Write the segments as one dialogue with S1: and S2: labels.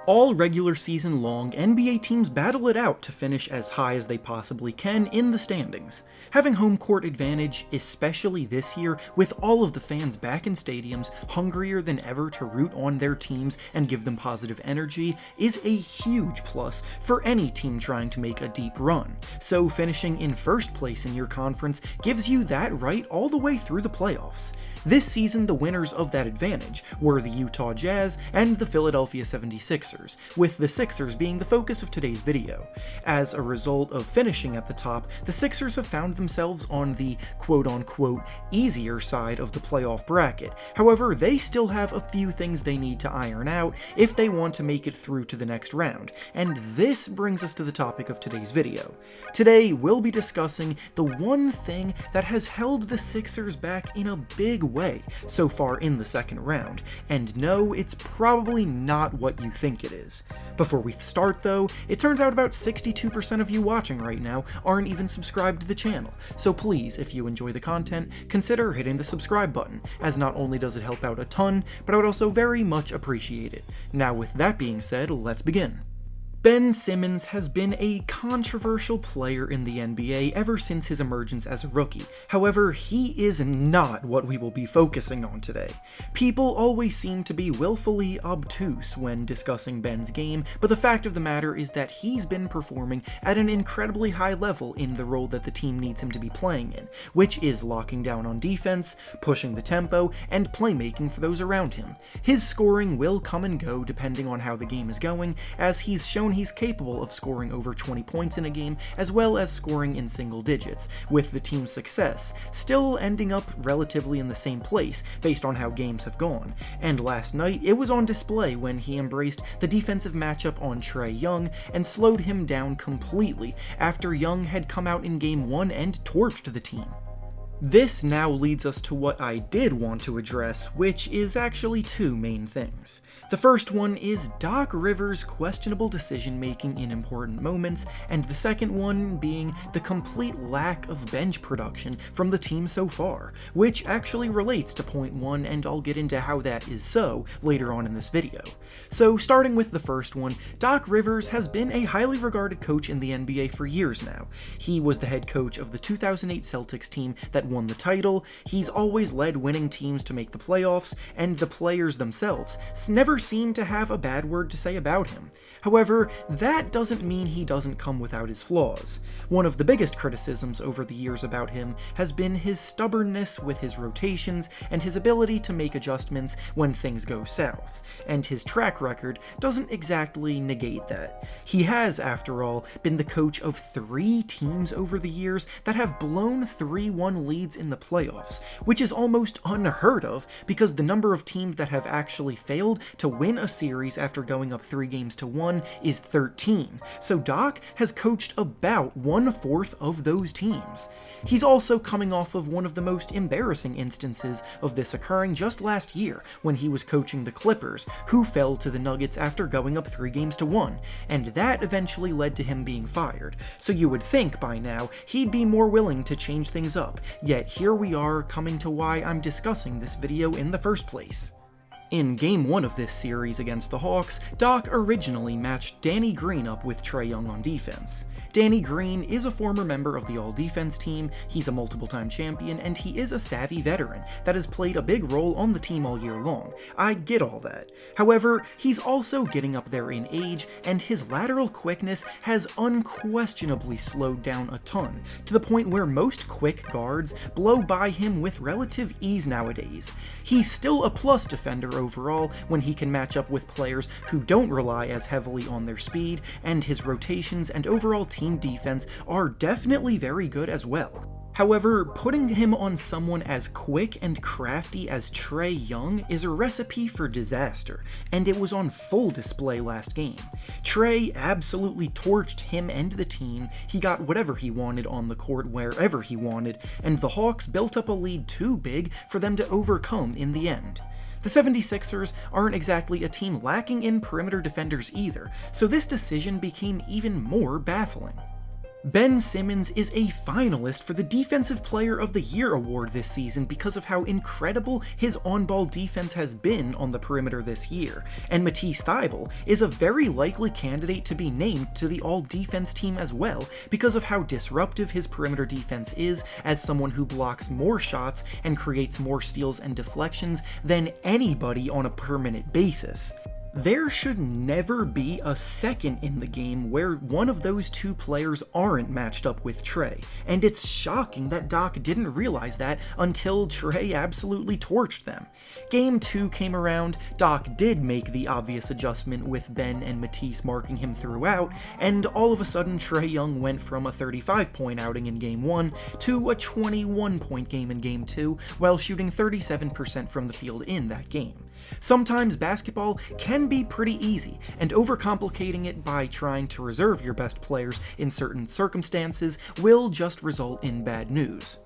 S1: All regular season long, NBA teams battle it out to finish as high as they possibly can in the standings. Having home court advantage, especially this year, with all of the fans back in stadiums, hungrier than ever to root on their teams and give them positive energy, is a huge plus for any team trying to make a deep run. So finishing in first place in your conference gives you that right all the way through the playoffs. This season, the winners of that advantage were the Utah Jazz and the Philadelphia 76ers, with the Sixers being the focus of today's video. As a result of finishing at the top, the Sixers have found themselves on the quote-unquote easier side of the playoff bracket. However, they still have a few things they need to iron out if they want to make it through to the next round, and this brings us to the topic of today's video. Today, we'll be discussing the one thing that has held the Sixers back in a big way so far in the second round, and no, it's probably not what you think it is. Before we start though, it turns out about 62% of you watching right now aren't even subscribed to the channel, so please, if you enjoy the content, consider hitting the subscribe button, as not only does it help out a ton, but I would also very much appreciate it. Now with that being said, let's begin. Ben Simmons has been a controversial player in the NBA ever since his emergence as a rookie. However, he is not what we will be focusing on today. People always seem to be willfully obtuse when discussing Ben's game, but the fact of the matter is that he's been performing at an incredibly high level in the role that the team needs him to be playing in, which is locking down on defense, pushing the tempo, and playmaking for those around him. His scoring will come and go depending on how the game is going, as he's shown he's capable of scoring over 20 points in a game, as well as scoring in single digits, with the team's success still ending up relatively in the same place based on how games have gone. And last night, it was on display when he embraced the defensive matchup on Trae Young and slowed him down completely after Young had come out in Game 1 and torched the team. This now leads us to what I did want to address, which is actually two main things. The first one is Doc Rivers' questionable decision-making in important moments, and the second one being the complete lack of bench production from the team so far, which actually relates to point one, and I'll get into how that is so later on in this video. So starting with the first one, Doc Rivers has been a highly regarded coach in the NBA for years now. He was the head coach of the 2008 Celtics team that won the title, he's always led winning teams to make the playoffs, and the players themselves never seem to have a bad word to say about him. However, that doesn't mean he doesn't come without his flaws. One of the biggest criticisms over the years about him has been his stubbornness with his rotations and his ability to make adjustments when things go south, and his track record doesn't exactly negate that. He has, after all, been the coach of 3 teams over the years that have blown 3-1 leads in the playoffs, which is almost unheard of because the number of teams that have actually failed to win a series after going up 3-1 is 13, so Doc has coached about 1/4 of those teams. He's also coming off of one of the most embarrassing instances of this occurring just last year when he was coaching the Clippers, who fell to the Nuggets after going up 3-1, and that eventually led to him being fired, so you would think by now he'd be more willing to change things up, yet here we are coming to why I'm discussing this video in the first place. In Game 1 of this series against the Hawks, Doc originally matched Danny Green up with Trae Young on defense. Danny Green is a former member of the All-Defense team, he's a multiple-time champion, and he is a savvy veteran that has played a big role on the team all year long. I get all that. However, he's also getting up there in age, and his lateral quickness has unquestionably slowed down a ton, to the point where most quick guards blow by him with relative ease nowadays. He's still a plus defender overall when he can match up with players who don't rely as heavily on their speed, and his rotations and overall team defense are definitely very good as well. However, putting him on someone as quick and crafty as Trae Young is a recipe for disaster, and it was on full display last game. Trae absolutely torched him and the team, he got whatever he wanted on the court wherever he wanted, and the Hawks built up a lead too big for them to overcome in the end. The 76ers aren't exactly a team lacking in perimeter defenders either, so this decision became even more baffling. Ben Simmons is a finalist for the Defensive Player of the Year award this season because of how incredible his on-ball defense has been on the perimeter this year, and Matisse Thybulle is a very likely candidate to be named to the All-Defense team as well because of how disruptive his perimeter defense is as someone who blocks more shots and creates more steals and deflections than anybody on a per-minute basis. There should never be a second in the game where one of those two players aren't matched up with Trae, and it's shocking that Doc didn't realize that until Trae absolutely torched them. Game 2 came around, Doc did make the obvious adjustment with Ben and Matisse marking him throughout, and all of a sudden Trae Young went from a 35-point outing in Game 1 to a 21-point game in Game 2 while shooting 37% from the field in that game. Sometimes basketball can be pretty easy, and overcomplicating it by trying to reserve your best players in certain circumstances will just result in bad news.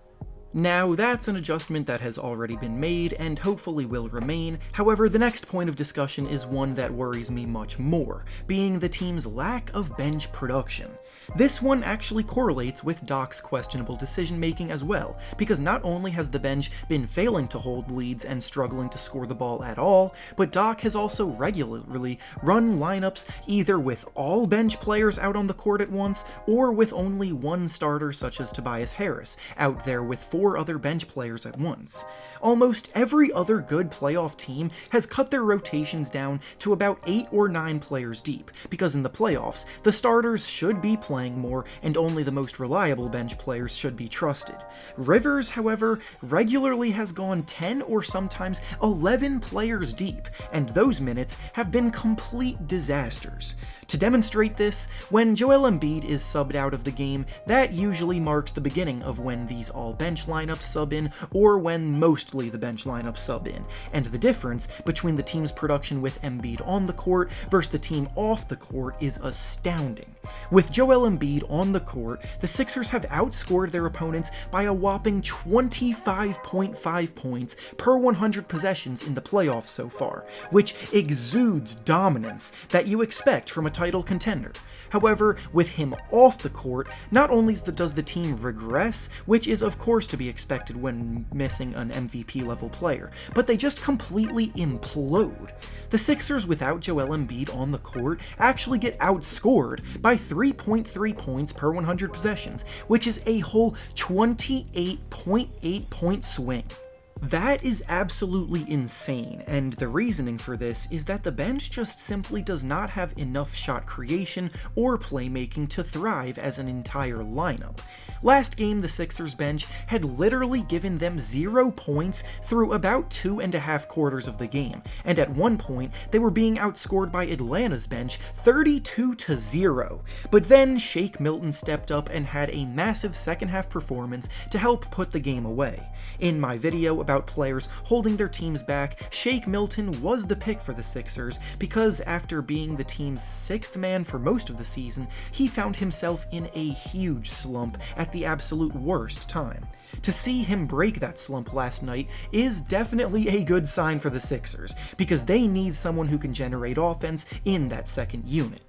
S1: Now, that's an adjustment that has already been made and hopefully will remain. However, the next point of discussion is one that worries me much more, being the team's lack of bench production. This one actually correlates with Doc's questionable decision-making as well, because not only has the bench been failing to hold leads and struggling to score the ball at all, but Doc has also regularly run lineups either with all bench players out on the court at once, or with only one starter such as Tobias Harris, out there with 4 other bench players at once. Almost every other good playoff team has cut their rotations down to about 8 or 9 players deep, because in the playoffs, the starters should be playing more and only the most reliable bench players should be trusted. Rivers, however, regularly has gone 10 or sometimes 11 players deep, and those minutes have been complete disasters. To demonstrate this, when Joel Embiid is subbed out of the game, that usually marks the beginning of when these all-bench lineups sub in, or when mostly the bench lineups sub in, and the difference between the team's production with Embiid on the court versus the team off the court is astounding. With Joel Embiid on the court, the Sixers have outscored their opponents by a whopping 25.5 points per 100 possessions in the playoffs so far, which exudes dominance that you expect from a title contender. However, with him off the court, not only does the team regress, which is of course to be expected when missing an MVP level player, but they just completely implode. The Sixers without Joel Embiid on the court actually get outscored by 3.3 points per 100 possessions, which is a whole 28.8 point swing. That is absolutely insane, and the reasoning for this is that the bench just simply does not have enough shot creation or playmaking to thrive as an entire lineup. Last game, the Sixers bench had literally given them 0 points through about 2.5 quarters of the game, and at one point, they were being outscored by Atlanta's bench 32-0. But then Shake Milton stepped up and had a massive second-half performance to help put the game away. In my video about players holding their teams back, Shake Milton was the pick for the Sixers because after being the team's 6th man for most of the season, he found himself in a huge slump at the absolute worst time. To see him break that slump last night is definitely a good sign for the Sixers, because they need someone who can generate offense in that second unit.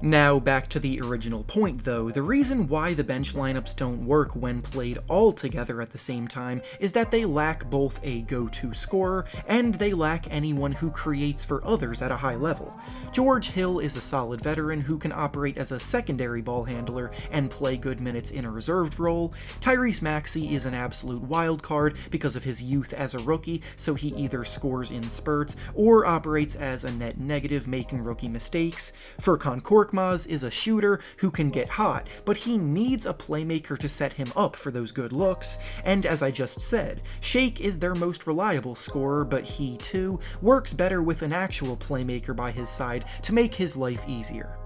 S1: Now, back to the original point though, the reason why the bench lineups don't work when played all together at the same time is that they lack both a go-to scorer and they lack anyone who creates for others at a high level. George Hill is a solid veteran who can operate as a secondary ball handler and play good minutes in a reserved role. Tyrese Maxey is an absolute wild card because of his youth as a rookie, so he either scores in spurts or operates as a net negative, making rookie mistakes. Furkan Korkmaz is a shooter who can get hot, but he needs a playmaker to set him up for those good looks, and as I just said, Shake is their most reliable scorer, but he too works better with an actual playmaker by his side to make his life easier.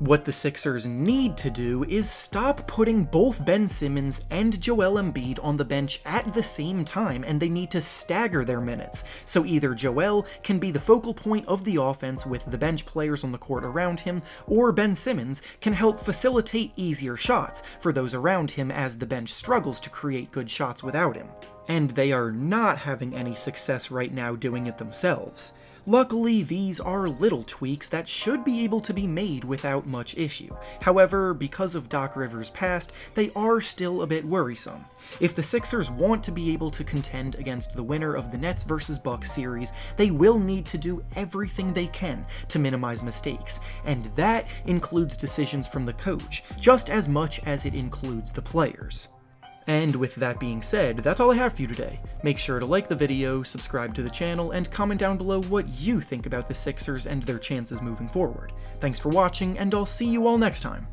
S1: What the Sixers need to do is stop putting both Ben Simmons and Joel Embiid on the bench at the same time, and they need to stagger their minutes, so either Joel can be the focal point of the offense with the bench players on the court around him, or Ben Simmons can help facilitate easier shots for those around him as the bench struggles to create good shots without him. And they are not having any success right now doing it themselves. Luckily, these are little tweaks that should be able to be made without much issue. However, because of Doc Rivers' past, they are still a bit worrisome. If the Sixers want to be able to contend against the winner of the Nets vs. Bucks series, they will need to do everything they can to minimize mistakes, and that includes decisions from the coach, just as much as it includes the players. And with that being said, that's all I have for you today. Make sure to like the video, subscribe to the channel, and comment down below what you think about the Sixers and their chances moving forward. Thanks for watching, and I'll see you all next time.